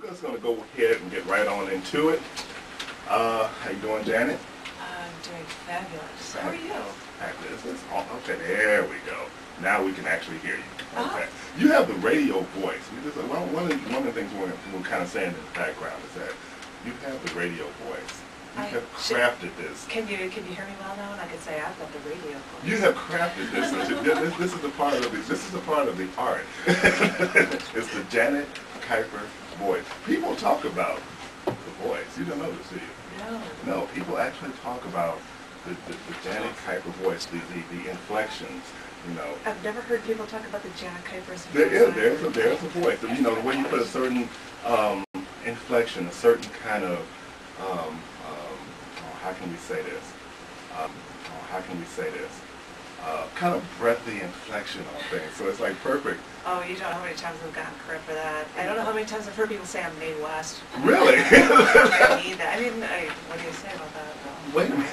We're just going to go ahead and get right on into it. How you doing, Janet? I'm doing fabulous. How are you? Okay, there we go. Now we can actually hear you. Okay. Oh. You have the radio voice. One of the things we're kind of saying in the background is that you have the radio voice. You have crafted this. Can you hear me well now? And I could say I've got the radio voice. You have crafted this. This is the part of the art. It's the Janet Kuypers voice. People talk about the voice. You don't know this, do you? No. People actually talk about the Janet Kuypers voice, the inflections. You know. I've never heard people talk about the Janet Kuypers voice. There's a voice. You know, the way you put a certain inflection, a certain kind of how can we say this? Kind of breathy inflection on things. So it's like perfect. Oh, you don't know how many times I've gotten credit for that. I don't know how many times I've heard people say I'm Mae West. Really? I need that. What do you say about that? Wait a minute.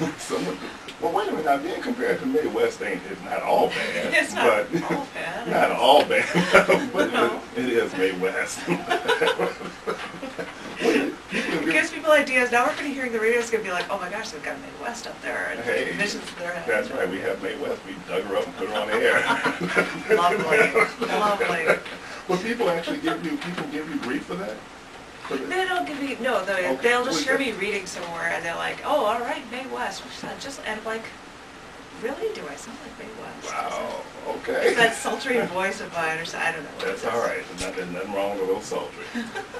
Wait a minute. Now, being compared to Mae West is not all bad. It's not all bad. Not all bad. But no. It is Mae West. It gives people ideas. Now we're going to hearing the radio. It's going to be like, oh my gosh, they've got Mae West up there. And hey, visions in their head. That's right. We have Mae West. We dug her up and put her on the air. Lovely. Well, people actually give you grief for that? They don't give me, no, they'll just hear me reading somewhere and they're like, oh, all right, Mae West. And I'm like, really? Do I sound like Mae West? Wow, okay. It's that sultry voice of mine or something. I don't know. That's all right. There's nothing wrong with a little sultry.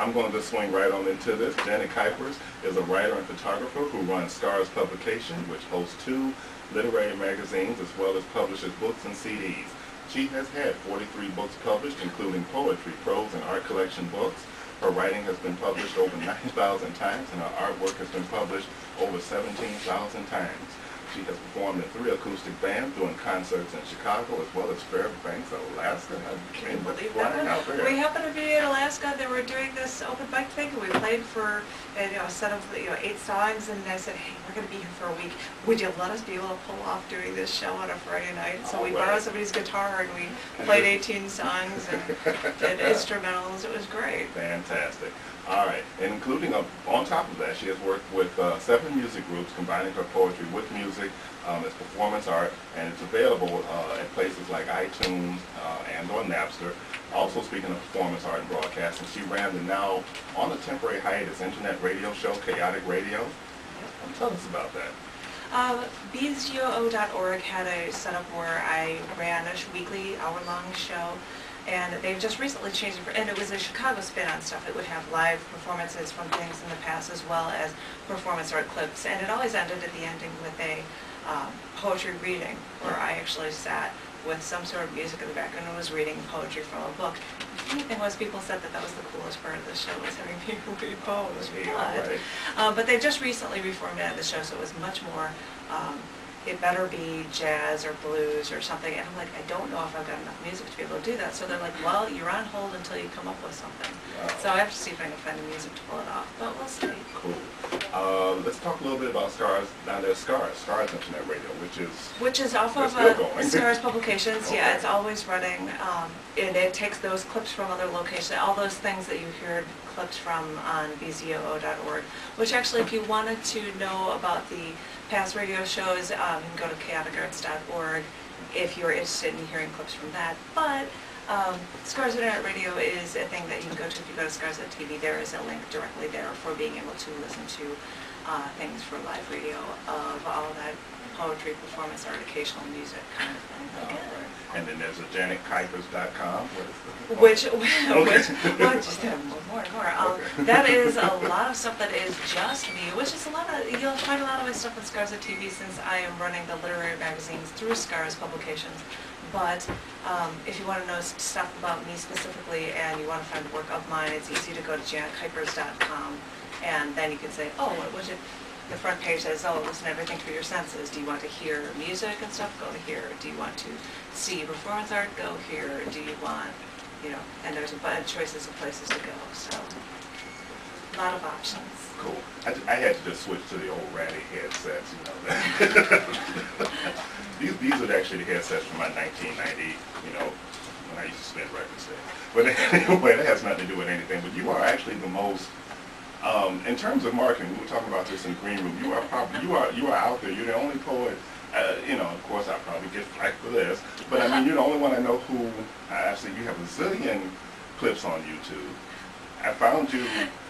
I'm going to just swing right on into this. Janet Kuypers is a writer and photographer who runs Scars Publication, which hosts 2 literary magazines as well as publishes books and CDs. She has had 43 books published, including poetry, prose, and art collection books. Her writing has been published over 9,000 times, and her artwork has been published over 17,000 times. She has performed in 3 acoustic bands doing concerts in Chicago as well as Fairbanks, Alaska. Can you believe that? We happened to be in Alaska. They were doing this open mic thing, and we played for a set of 8 songs. And I said, "Hey, we're going to be here for a week. Would you let us be able to pull off doing this show on a Friday night?" So we borrowed somebody's guitar and we played 18 songs and did instrumentals. It was great. Fantastic. All right, and including on top of that, she has worked with 7 music groups, combining her poetry with music as performance art, and it's available at places like iTunes and on Napster. Also, speaking of performance art and broadcasting, she ran the now on a temporary hiatus internet radio show, Chaotic Radio. Tell us about that. WLUW.org had a setup where I ran a weekly hour-long show. And they've just recently changed it, and it was a Chicago spin on stuff. It would have live performances from things in the past as well as performance art clips. And it always ended at the ending with a poetry reading, where I actually sat with some sort of music in the background and was reading poetry from a book. The funny thing was, people said that was the coolest part of the show, was having people read poetry. But they just recently reformatted the show, so it was much more it better be jazz or blues or something. And I'm like, I don't know if I've got enough music to be able to do that. So they're like, well, you're on hold until you come up with something. Wow. So I have to see if I can find the music to pull it off. But we'll see. Cool. Let's talk a little bit about Scars. Now there's Scars Internet Radio, which is off of Scars Publications. Okay. Yeah, it's always running. And it takes those clips from other locations, all those things that you heard clips from on WLUW.org, which actually, if you wanted to know about the past radio shows, you can go to chaoticarts.org if you're interested in hearing clips from that. But Scars Internet Radio is a thing that you can go to if you go to Scars.tv. There is a link directly there for being able to listen to things for live radio of all that poetry, performance art, occasional music kind of thing. Right. And then there's a JanetKuypers.com. That is a lot of stuff that is just me, which is you'll find a lot of my stuff on Scars.tv since I am running the literary magazines through Scars Publications. But if you want to know stuff about me specifically and you want to find work of mine, it's easy to go to JanetKuypers.com, and then you can say, oh, what was it? The front page says, oh, listen to everything through your senses. Do you want to hear music and stuff? Go to here. Do you want to see performance art? Go here. Do you want, and there's a bunch of choices of places to go. So, a lot of options. Cool. I had to just switch to the old ratty headsets, These are actually the headsets from my 1990, when I used to spin records there. But anyway, that has nothing to do with anything. But you are actually the most, in terms of marketing, we were talking about this in the green room, you are probably, you are out there. You're the only poet, you know, of course I'll probably get flack for this, but I mean, you're the only one I know who, actually, you have a zillion clips on YouTube. I found you,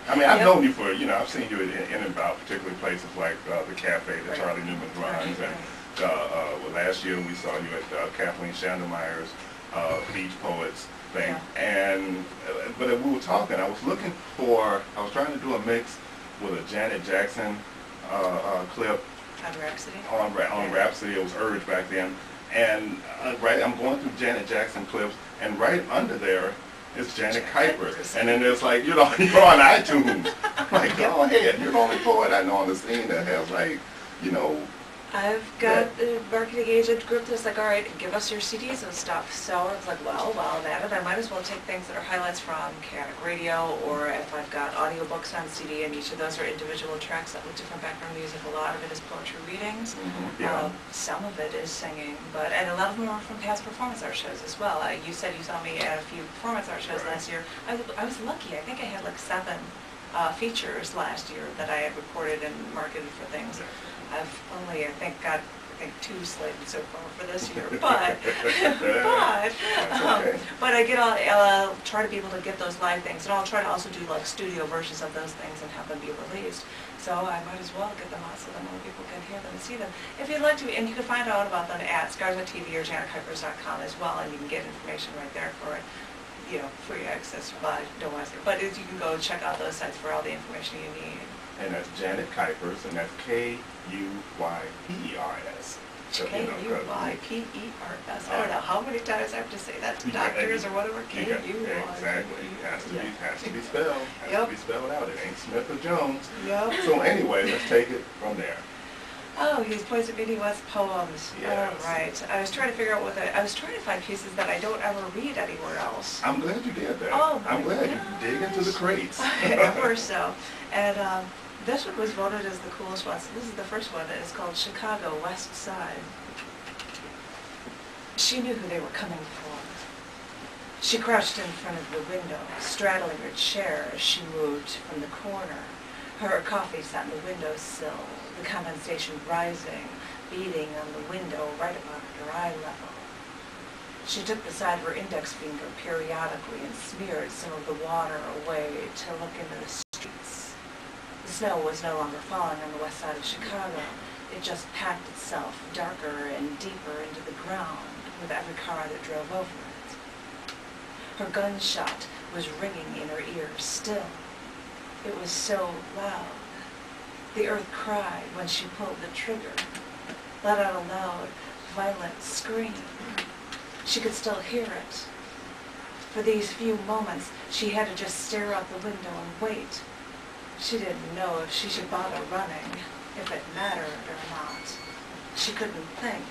I mean, I've known you for, you know, I've seen you in and about, particularly places like the cafe that Charlie Newman runs, and well, last year we saw you at Kathleen Schandelmeyer's Beach Poets thing, and but we were talking, I was looking for, I was trying to do a mix with a Janet Jackson clip On Rhapsody? On Rhapsody. It was urged back then, and right, I'm going through Janet Jackson clips, and right under there is Janet Kuypers, and then it's like, you know, you're on iTunes. I'm like, go ahead, you're the only poet I know on the scene that has, like, you know. I've got a marketing agent group that's like, all right, give us your CDs and stuff. So I was like, well, while I'm at it, I might as well take things that are highlights from Chaotic Radio, or if I've got audiobooks on CD, and each of those are individual tracks with different background music. A lot of it is poetry readings. Some of it is singing, and a lot of them are from past performance art shows as well. You said you saw me at a few performance art shows last year. I was lucky. I think I had like 7 features last year that I had recorded and marketed for things. I've only, I think, got 2 slated so far for this year, but I'll try to be able to get those live things, and I'll try to also do like studio versions of those things and have them be released. So I might as well get them out so that more people can hear them and see them. If you'd like to, and you can find out about them at ScarsOnTV or JanetKuypers.com as well, and you can get information right there for it. You know, free access, but don't want to. But you can go check out those sites for all the information you need. And that's Janet Kuypers, and that's Kuypers. Kuypers. I don't know how many times I have to say that to doctors or whatever. Exactly. It has to be spelled. Has to be spelled out. It ain't Smith or Jones. So anyway, let's take it from there. Oh, he's Poison Meaning West poems. Yes. Oh, right. I was trying to figure out I was trying to find pieces that I don't ever read anywhere else. I'm glad you did that. Oh, I'm glad you dig into the crates. Ever so. And this one was voted as the coolest one. So this is the first one. It's called Chicago West Side. She knew who they were coming for. She crouched in front of the window, straddling her chair as she moved from the corner. Her coffee sat on the windowsill, the condensation rising, beating on the window right about her eye level. She took the side of her index finger periodically and smeared some of the water away to look into the streets. The snow was no longer falling on the west side of Chicago. It just packed itself darker and deeper into the ground with every car that drove over it. Her gunshot was ringing in her ears still. It was so loud. The earth cried when she pulled the trigger, let out a loud, violent scream. She could still hear it. For these few moments, she had to just stare out the window and wait. She didn't know if she should bother running, if it mattered or not. She couldn't think.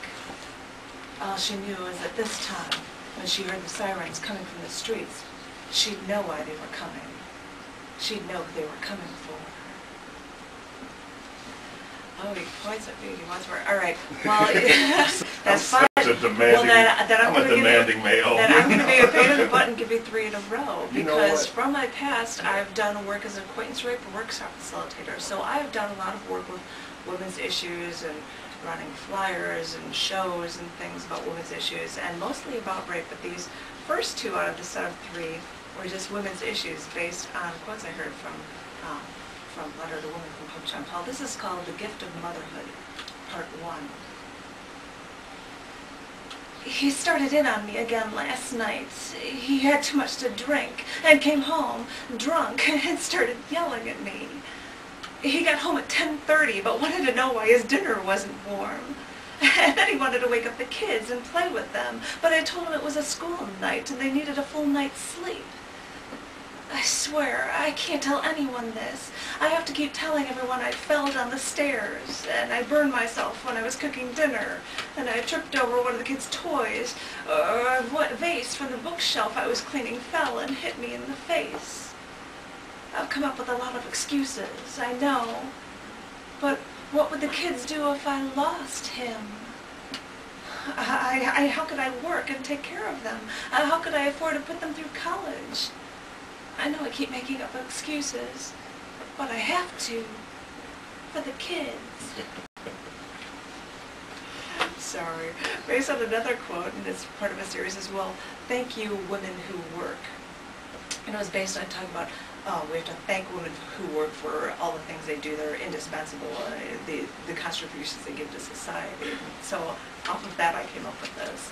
All she knew was that this time, when she heard the sirens coming from the streets, she'd know why they were coming. She'd know who they were coming for. Oh, he points at me. He wants more. All right. Well, that's fine. I'm a demanding male. Then I'm going to be a pain in the butt and give you 3 in a row. Because from my past, I've done work as an acquaintance rape and workshop facilitator. So I've done a lot of work with women's issues and running flyers and shows and things about women's issues, and mostly about rape. But these first 2 out of the set of 3 were just women's issues based on quotes I heard from Letter to Woman from Pope John Paul. This is called The Gift of Motherhood, Part 1. He started in on me again last night. He had too much to drink and came home drunk and started yelling at me. He got home at 10:30 but wanted to know why his dinner wasn't warm. And then he wanted to wake up the kids and play with them, but I told him it was a school night and they needed a full night's sleep. I swear, I can't tell anyone this. I have to keep telling everyone I fell down the stairs, and I burned myself when I was cooking dinner, and I tripped over one of the kids' toys, or a vase from the bookshelf I was cleaning fell and hit me in the face. I've come up with a lot of excuses, I know. But what would the kids do if I lost him? How could I work and take care of them? How could I afford to put them through college? I know I keep making up excuses, but I have to, for the kids. Sorry. Based on another quote, and it's part of a series as well, thank you, women who work. And it was based on talking about, we have to thank women who work for all the things they do that are indispensable, the contributions they give to society. So off of that I came up with this.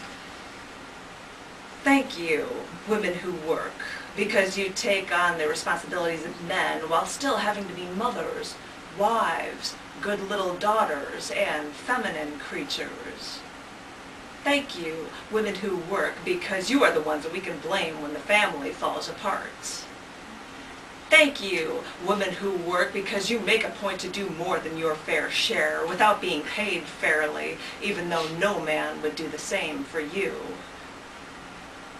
Thank you, women who work, because you take on the responsibilities of men while still having to be mothers, wives, good little daughters, and feminine creatures. Thank you, women who work, because you are the ones that we can blame when the family falls apart. Thank you, women who work, because you make a point to do more than your fair share without being paid fairly, even though no man would do the same for you.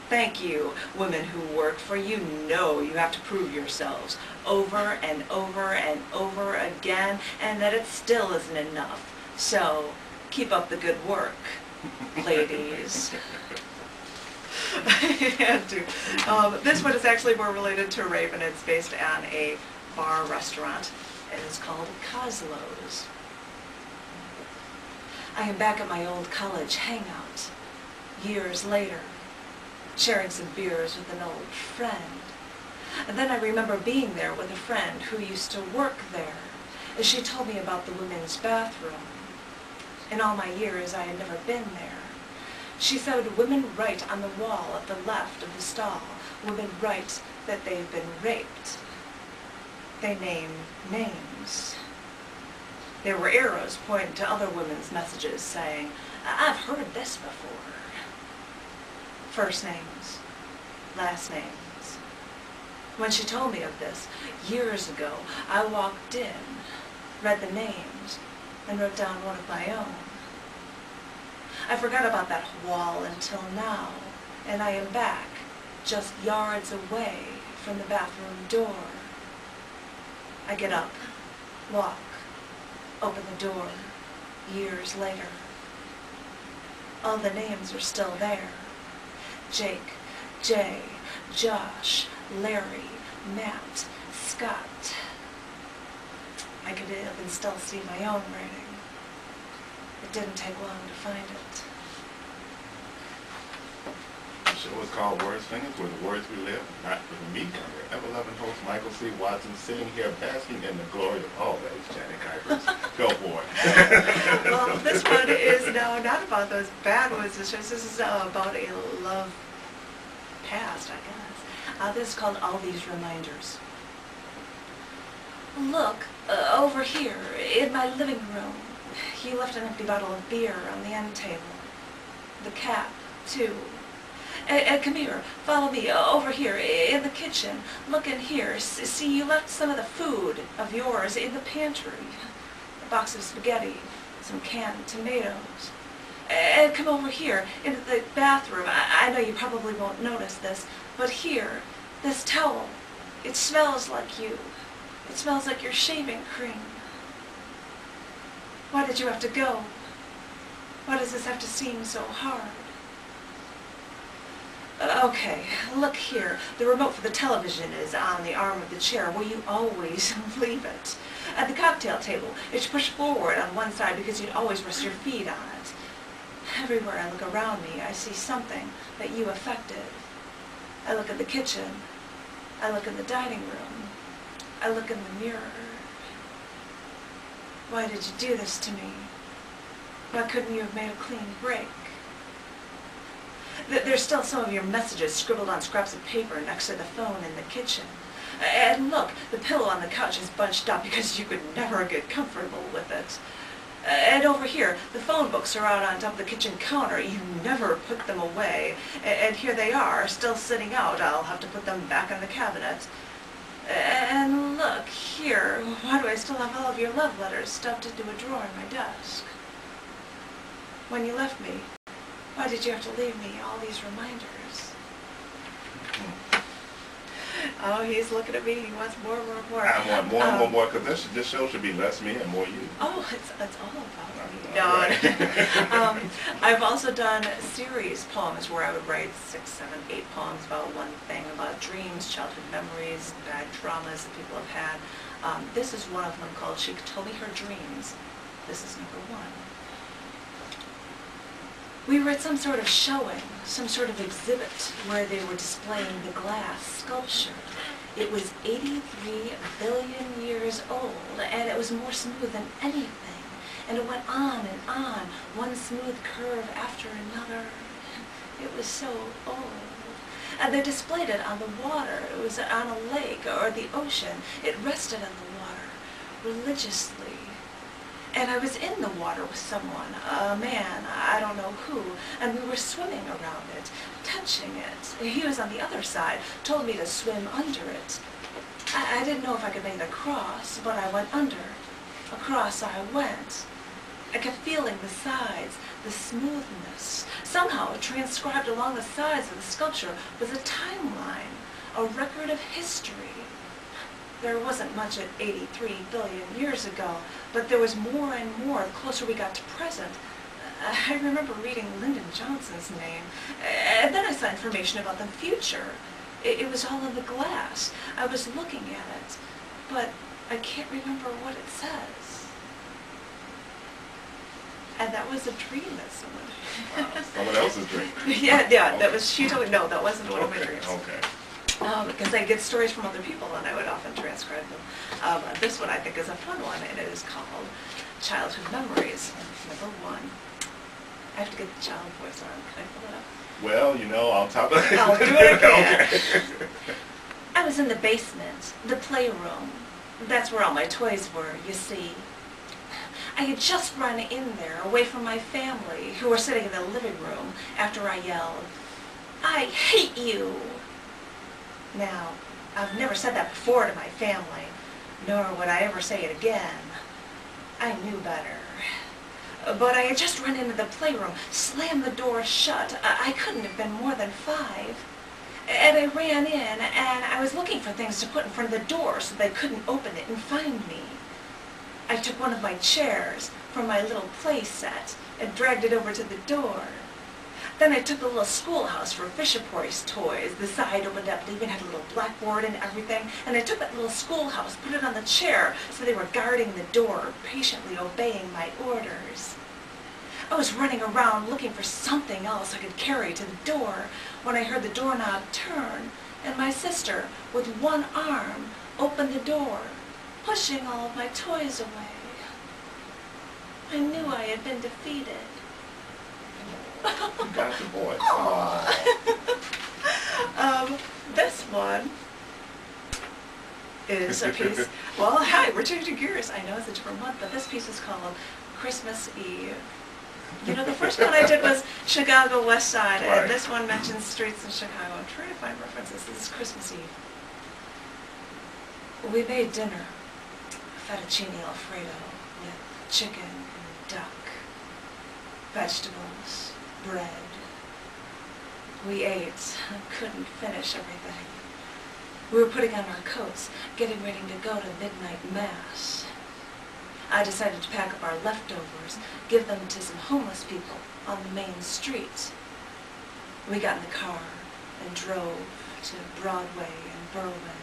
Thank you, women who work, for you know you have to prove yourselves over and over and over again, and that it still isn't enough. So, keep up the good work, ladies. This one is actually more related to rape, and it's based on a bar restaurant, and it's called Coslow's. I am back at my old college hangout, years later, sharing some beers with an old friend. And then I remember being there with a friend who used to work there, as she told me about the women's bathroom. In all my years, I had never been there. She said women write on the wall at the left of the stall. Women write that they've been raped. They name names. There were arrows pointing to other women's messages saying, I've heard this before. First names, last names. When she told me of this, years ago, I walked in, read the names, and wrote down one of my own. I forgot about that wall until now, and I am back, just yards away from the bathroom door. I get up, walk, open the door, years later. All the names are still there. Jake, Jay, Josh, Larry, Matt, Scott. I could even still see my own writing. It didn't take long to find it. The show is called Wordslingers, where the words we live, not with me. I'm your ever-loving host, Michael C. Watson, sitting here basking in the glory of always Janet Kuypers. Go for it. Well, this one is now not about those bad ones. This is about a love past, I guess. This is called All These Reminders. Look, over here, in my living room, he left an empty bottle of beer on the end table. The cap, too. Come here, follow me, over here, in the kitchen. Look in here. See, you left some of the food of yours in the pantry. A box of spaghetti, some canned tomatoes. And come over here, into the bathroom. I know you probably won't notice this, but here, this towel, it smells like you. It smells like your shaving cream. Why did you have to go? Why does this have to seem so hard? Okay, look here. The remote for the television is on the arm of the chair where you always leave it. At the cocktail table, it's pushed forward on one side because you'd always rest your feet on it. Everywhere I look around me, I see something that you affected. I look at the kitchen. I look in the dining room. I look in the mirror. Why did you do this to me? Why couldn't you have made a clean break? There's still some of your messages scribbled on scraps of paper next to the phone in the kitchen. And look, the pillow on the couch is bunched up because you could never get comfortable with it. And over here, the phone books are out on top of the kitchen counter. You never put them away. And here they are, still sitting out. I'll have to put them back in the cabinet. And look, here, why do I still have all of your love letters stuffed into a drawer in my desk? When you left me, why did you have to leave me all these reminders? Oh, he's looking at me. He wants more. I want more, because this show should be less me and more you. Oh, it's all about me. No. I've also done series poems where I would write 6, 7, 8 poems about one thing, about dreams, childhood memories, bad traumas that people have had. This is one of them called She Told Me Her Dreams. This is number 1. We were at some sort of showing, some sort of exhibit, where they were displaying the glass sculpture. It was 83 billion years old, and it was more smooth than anything. And it went on and on, one smooth curve after another. It was so old. And they displayed it on the water. It was on a lake or the ocean. It rested on the water religiously. And I was in the water with someone, a man, I don't know who, and we were swimming around it, touching it. He was on the other side, told me to swim under it. I didn't know if I could make it across, but I went under. Across I went. I kept feeling the sides, the smoothness. Somehow, transcribed along the sides of the sculpture was a timeline, a record of history. There wasn't much at 83 billion years ago, but there was more and more the closer we got to present. I remember reading Lyndon Johnson's name, and then I saw information about the future. It was all in the glass. I was looking at it, but I can't remember what it says. And that was a dream that someone... Wow, someone else's dream. Yeah, okay. That was, she told me, no, that wasn't one of my dreams. Okay. Because I get stories from other people and I would often transcribe them. This one I think is a fun one, and it is called Childhood Memories, number 1. I have to get the child voice on. Can I pull it up? Well, on top of it. I'll do it again. Okay. I was in the basement, the playroom. That's where all my toys were, you see. I had just run in there, away from my family, who were sitting in the living room, after I yelled, "I hate you!" Now, I've never said that before to my family, nor would I ever say it again. I knew better. But I had just run into the playroom, slammed the door shut. I couldn't have been more than 5. And I ran in, and I was looking for things to put in front of the door so they couldn't open it and find me. I took one of my chairs from my little play set and dragged it over to the door. Then I took the little schoolhouse for Fisher-Price toys. The side opened up, they even had a little blackboard and everything. And I took that little schoolhouse, put it on the chair, so they were guarding the door, patiently obeying my orders. I was running around looking for something else I could carry to the door when I heard the doorknob turn, and my sister, with one arm, opened the door, pushing all of my toys away. I knew I had been defeated. You got the voice. This one is a piece. Well, hi, we're changing gears. I know it's a different month, but this piece is called Christmas Eve. You know, the first one I did was Chicago West Side, Right. and this one mentions streets in Chicago. I'm trying to find references. This is Christmas Eve. We made dinner, fettuccine alfredo with chicken and duck, vegetables, bread. We ate, couldn't finish everything. We were putting on our coats, getting ready to go to midnight mass. I decided to pack up our leftovers, give them to some homeless people on the main street. We got in the car and drove to Broadway and Berwyn.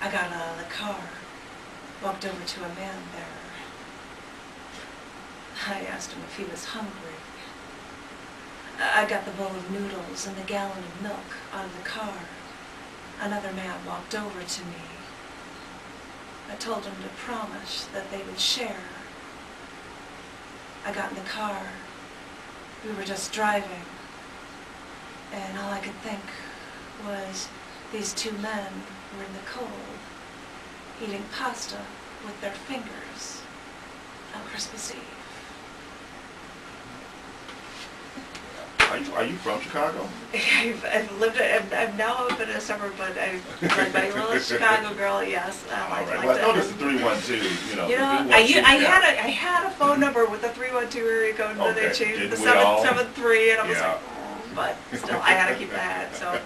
I got out of the car, walked over to a man there. I asked him if he was hungry. I got the bowl of noodles and the gallon of milk out of the car. Another man walked over to me. I told him to promise that they would share. I got in the car. We were just driving. And all I could think was these 2 men were in the cold, eating pasta with their fingers on Christmas Eve. Are you from Chicago? I've lived. I'm now up in a suburb, but I'm like my little Chicago girl. Yes. All right. Well, I noticed the 312. You know, I had a phone number with the 312 area code, and then they changed it to 773, and I was like, but still, I had to keep that. So,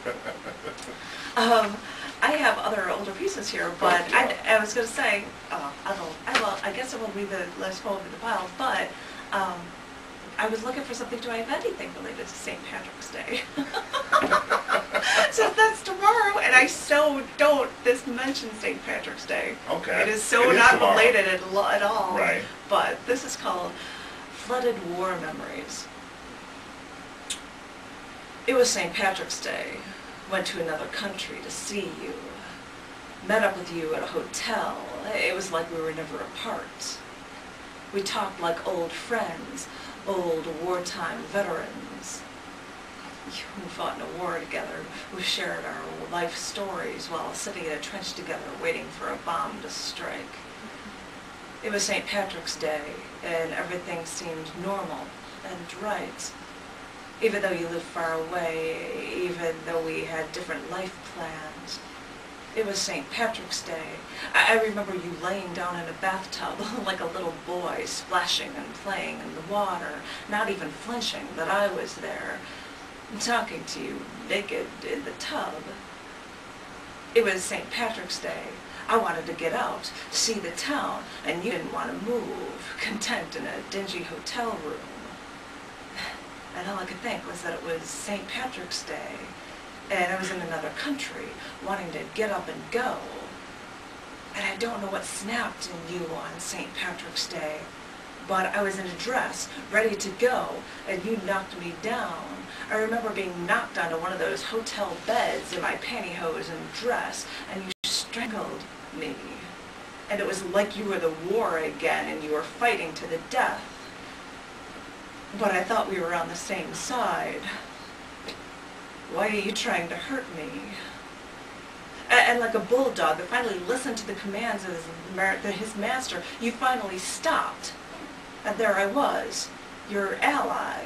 I have other older pieces here, but I was going to say, I guess it will be the last poem in the pile, but I was looking for something. Do I have anything related to St. Patrick's Day? So that's tomorrow, and I so don't. This mentions St. Patrick's Day. Okay. It is so not tomorrow. related at all. Right. But this is called Flooded War Memories. It was St. Patrick's Day. Went to another country to see you. Met up with you at a hotel. It was like we were never apart. We talked like old friends, old wartime veterans. Who fought in a war together, who shared our life stories while sitting in a trench together waiting for a bomb to strike. It was St. Patrick's Day, and everything seemed normal and right. Even though you lived far away, even though we had different life plans. It was St. Patrick's Day. I remember you laying down in a bathtub like a little boy, splashing and playing in the water, not even flinching that I was there, talking to you naked in the tub. It was St. Patrick's Day. I wanted to get out, see the town, and you didn't want to move, content in a dingy hotel room. And all I could think was that it was St. Patrick's Day, and I was in another country, wanting to get up and go. And I don't know what snapped in you on St. Patrick's Day, but I was in a dress, ready to go, and you knocked me down. I remember being knocked onto one of those hotel beds in my pantyhose and dress, and you strangled me. And it was like you were the war again, and you were fighting to the death. But I thought we were on the same side. Why are you trying to hurt me? And like a bulldog that finally listened to the commands of his master, you finally stopped. And there I was, your ally,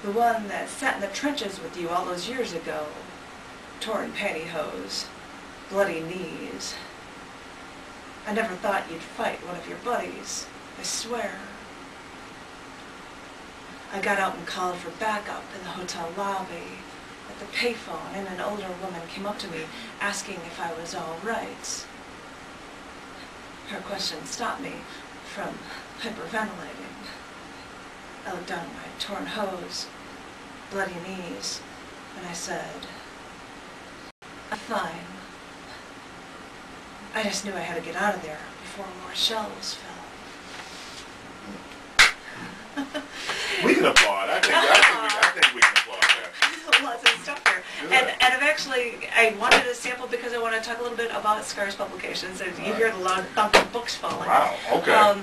the one that sat in the trenches with you all those years ago. Torn pantyhose, bloody knees. I never thought you'd fight one of your buddies, I swear. I got out and called for backup in the hotel lobby. At the payphone, and an older woman came up to me asking if I was all right. Her question stopped me from hyperventilating. I looked down at my torn hose, bloody knees, and I said, I'm fine. I just knew I had to get out of there before more shells fell. We can applaud. I think we can applaud that. Lots of stuff here. And I wanted a sample because I want to talk a little bit about Scars Publications. And you hear the loud thump of books falling. Wow, okay.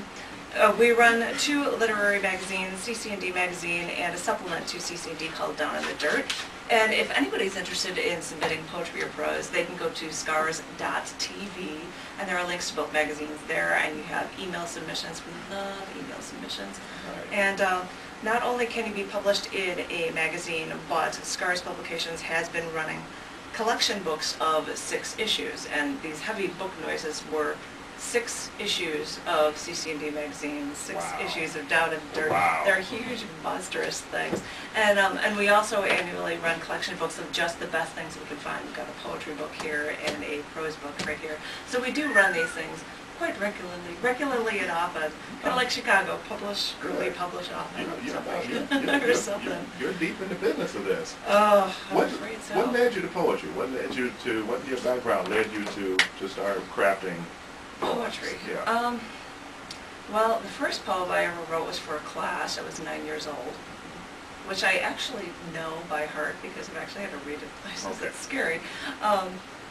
We run 2 literary magazines, CC&D Magazine, and a supplement to CC&D called Down in the Dirt. And if anybody's interested in submitting poetry or prose, they can go to scars.tv, and there are links to both magazines there, and you have email submissions. We love email submissions. Right. And not only can you be published in a magazine, but Scars Publications has been running collection books of 6 issues, and these heavy book noises were 6 issues of CC&D magazine, 6 issues of Down in the Dirt. Wow. They're huge, monstrous things. And we also annually run collection books of just the best things we can find. We've got a poetry book here and a prose book right here. So we do run these things quite regularly and often. Kind of like Chicago, publish early, publish often. Or something. You're deep in the business of this. Oh, I'm afraid so. What led you to poetry? What your background led you to start crafting poetry? Yeah. Well, the first poem I ever wrote was for a class. I was 9 years old, which I actually know by heart because I've actually had to read it places. Okay. It's scary.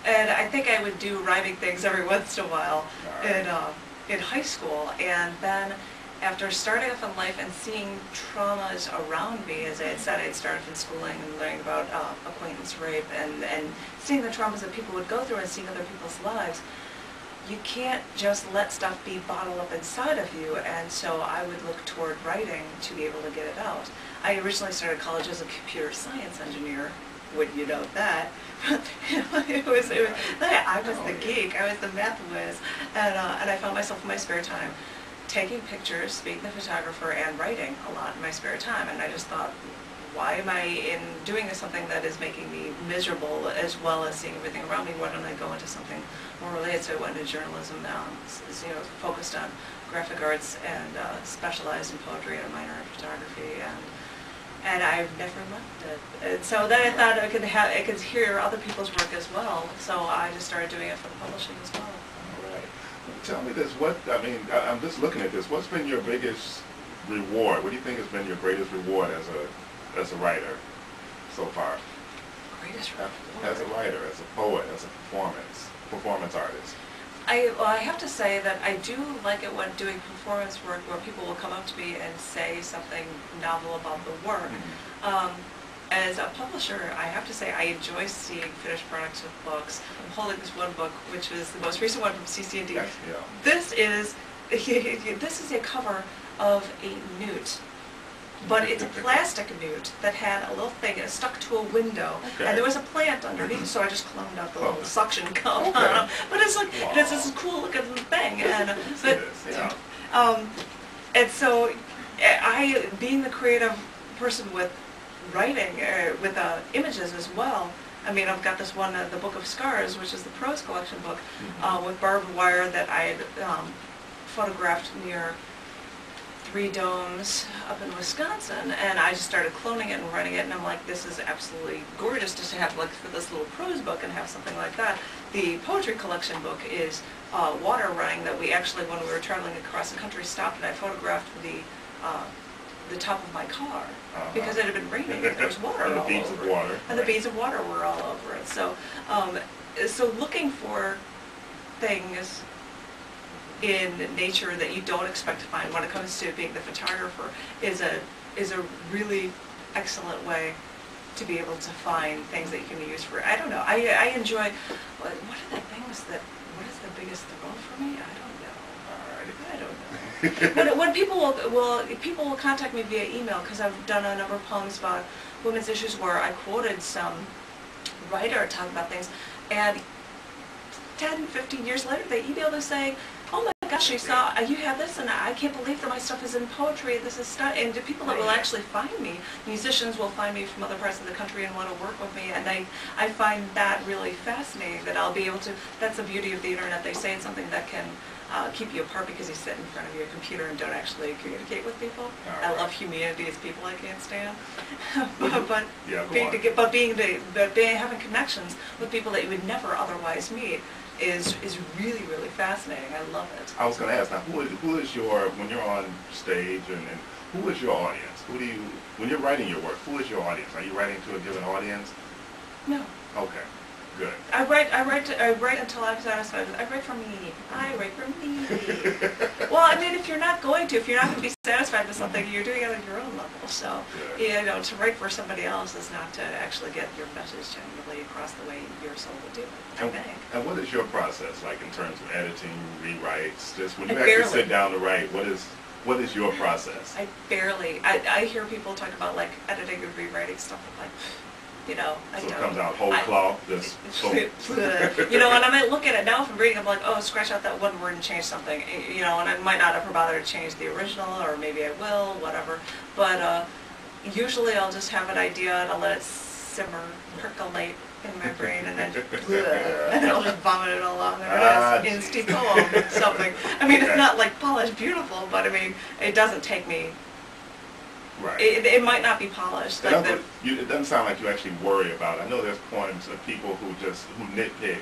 And I think I would do rhyming things every once in a while in high school. And then after starting off in life and seeing traumas around me, as I had said, I had started in schooling and learning about acquaintance rape and seeing the traumas that people would go through and seeing other people's lives, you can't just let stuff be bottled up inside of you, and so I would look toward writing to be able to get it out. I originally started college as a computer science engineer. Wouldn't you know that? I was the geek, I was the math whiz, and I found myself in my spare time taking pictures, being the photographer, and writing a lot in my spare time, and I just thought, why am I in doing something that is making me miserable as well as seeing everything around me? Why don't I go into something more related? So I went into journalism now, focused on graphic arts and specialized in poetry and a minor in photography, and I've never left it. And so then I thought I could hear other people's work as well. So I just started doing it for the publishing as well. All right. Tell me this. I'm just looking at this. What's been your biggest reward? What do you think has been your greatest reward as a writer so far? Greatest reward? As a writer, as a poet, as a performance artist. I have to say that I do like it when doing performance work where people will come up to me and say something novel about the work. Mm-hmm. As a publisher, I have to say I enjoy seeing finished products of books. I'm holding this one book, which is the most recent one from CC&D. Yes, yeah. This is a cover of a newt. But it's a plastic newt that had a little thing and it stuck to a window, okay. and there was a plant underneath, so I just cloned out the little suction cup okay. on them. But it's like, wow. it's this cool looking thing, and yeah. And so being the creative person with writing, with images as well. I mean, I've got this one, the Book of Scars, which is the prose collection book, with barbed wire that I had photographed near 3 domes up in Wisconsin, and I just started cloning it and writing it, and I'm like, this is absolutely gorgeous just to have, like, for this little prose book and have something like that. The poetry collection book is water running that we actually, when we were traveling across the country, stopped and I photographed the top of my car because it had been raining and there was water all over it. And the beads of water. And the beads of water were all over it. So, so looking for things in nature that you don't expect to find when it comes to being the photographer is a really excellent way to be able to find things that you can use for. I don't know. I enjoy. What are the things that? What is the biggest thrill for me? I don't know. I don't know. when people will contact me via email because I've done a number of poems about women's issues where I quoted some writer talking about things, and 10, 15 years later they emailed us saying, "Oh my gosh, you have this, and I can't believe that my stuff is in poetry. This is stuff." And the people that will actually find me, musicians will find me from other parts of the country and want to work with me, and I find that really fascinating. That I'll be able to. That's the beauty of the internet. They say it's something that can keep you apart because you sit in front of your computer and don't actually communicate with people. I love humanity as people I can't stand, but having connections with people that you would never otherwise meet is really, really fascinating. I love it. I was going to ask now, who is your, when you're on stage, and who is your audience? When you're writing your work, who is your audience? Are you writing to a given audience? No. Okay, good. I write until I'm satisfied. I write for me. I write for me. Well, I mean, if you're not going to be satisfied with something, you're doing it on your own level. So, to write for somebody else is not to actually get your message generally across the way your soul would do it, I think. And what is your process like in terms of editing, rewrites? Just when you actually sit down to write, what is your process? I hear people talk about like editing and rewriting stuff. I'm like, I so don't. It comes out whole cloth, just and I might look at it now if I'm reading, I'm like, oh, scratch out that one word and change something, and I might not ever bother to change the original, or maybe I will, whatever. But usually I'll just have an idea and I'll let it simmer, percolate in my brain, and then and I'll just vomit it all out. There it is, insty poem, something. I mean, it's not like polished beautiful, but I mean, it doesn't take me. Right. It might not be polished. Like it doesn't sound like you actually worry about it. I know there's poems of people who nitpick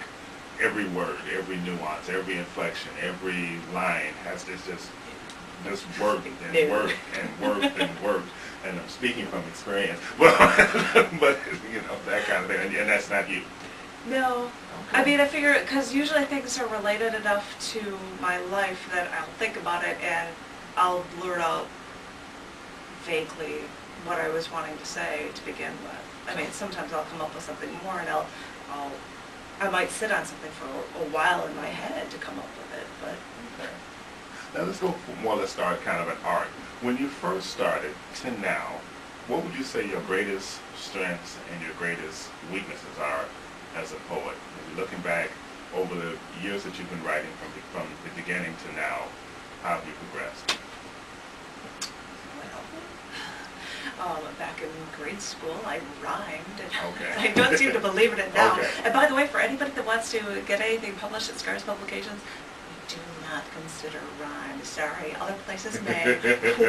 every word, every nuance, every inflection, every line has this just work and work and work and work. And I'm speaking from experience, but that kind of thing, and that's not you. No. Okay. I mean, I figure, because usually things are related enough to my life that I'll think about it and I'll blurt out vaguely what I was wanting to say to begin with. I mean, sometimes I'll come up with something more, and I might sit on something for a while in my head to come up with it. But okay. Now let's start kind of an arc. When you first started to now, what would you say your greatest strengths and your greatest weaknesses are as a poet? Looking back over the years that you've been writing from the beginning to now, how have you progressed? Back in grade school, I rhymed. Okay. I don't seem to believe in it now. Okay. And by the way, for anybody that wants to get anything published at Scars Publications, we do not consider rhyme. Sorry, other places may.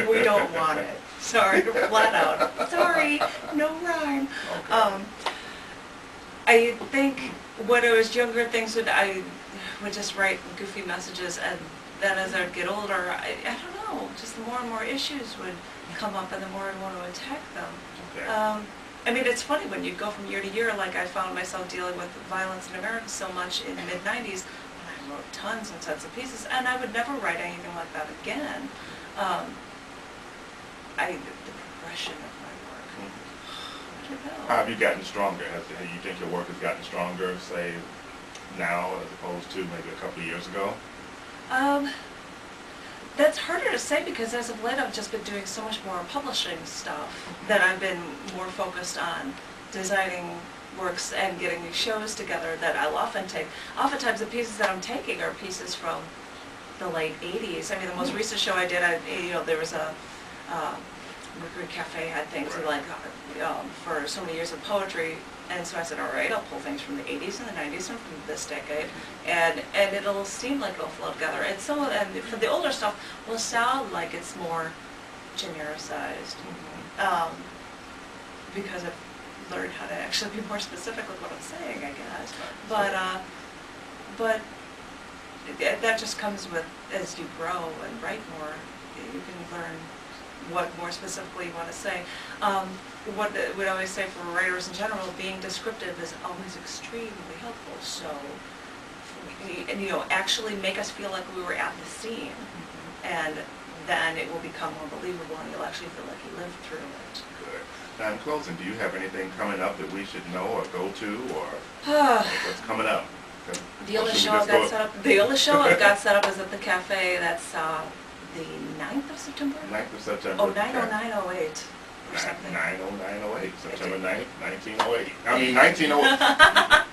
We don't want it. Sorry, flat out. Sorry, no rhyme. Okay. I think when I was younger, I would just write goofy messages, and then as I would get older, I don't know, just more and more issues would come up, and the more I want to attack them. Okay. I mean, it's funny when you go from year to year, like I found myself dealing with violence in America so much in the mid-90s, and I wrote tons and tons of pieces, and I would never write anything like that again. The progression of my work, I don't know. How have you gotten stronger? Do you think your work has gotten stronger, say, now as opposed to maybe a couple of years ago? That's harder to say because as of late I've just been doing so much more publishing stuff that I've been more focused on designing works and getting these shows together that I'll often take. Oftentimes the pieces that I'm taking are pieces from the late 80s. I mean, the most recent show I did, there was a Mercury Cafe had things like for so many years of poetry, and so I said, all right, I'll pull things from the 80s and the 90s and from this decade, and it'll seem like it'll flow together. And for the older stuff will sound like it's more genericized, because I've learned how to actually be more specific with what I'm saying, I guess. But that just comes with, as you grow and write more, you can learn what more specifically you want to say. What we always say for writers in general, being descriptive is always extremely helpful. So, actually make us feel like we were at the scene, and then it will become more believable, and you'll actually feel like you lived through it. Good. Now, in closing, do you have anything coming up that we should know or go to, or what's coming up? The only show I've got set up is at the cafe. That's the 9th of September? 9th of September. Oh, 90908. Or something. 90908. September 9th, 1908. I mean, 1908.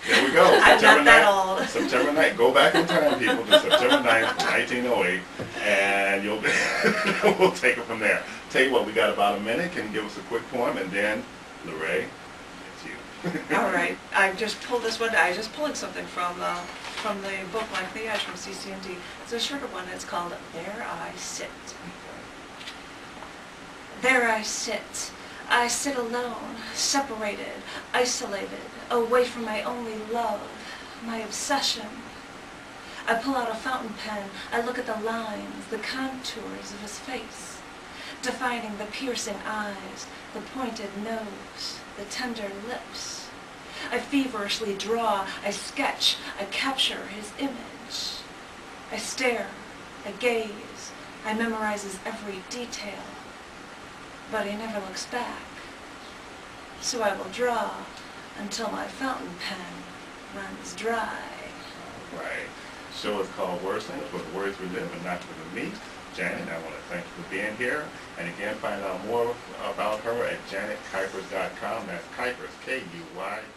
There we go. I'm September not that 9th, old. September 9th. Go back in time, people, to September 9th, 1908, and we'll take it from there. Tell you what, we got about a minute. Can you give us a quick poem, and then, Lorraine, it's you. All right. I just pulled this one. I just pulling something from the book Like the Ash from CC&D. It's a shorter one. It's called There I Sit. There I sit alone, separated, isolated, away from my only love, my obsession. I pull out a fountain pen, I look at the lines, the contours of his face, defining the piercing eyes, the pointed nose, the tender lips. I feverishly draw, I sketch, I capture his image. I stare, I gaze, I memorize his every detail. But he never looks back. So I will draw until my fountain pen runs dry. All right. The show is called Wordslingers, for the words we live and not for the meat. Janet, I want to thank you for being here. And again, find out more about her at janetkuypers.com. That's Kuypers, Kuypers.com.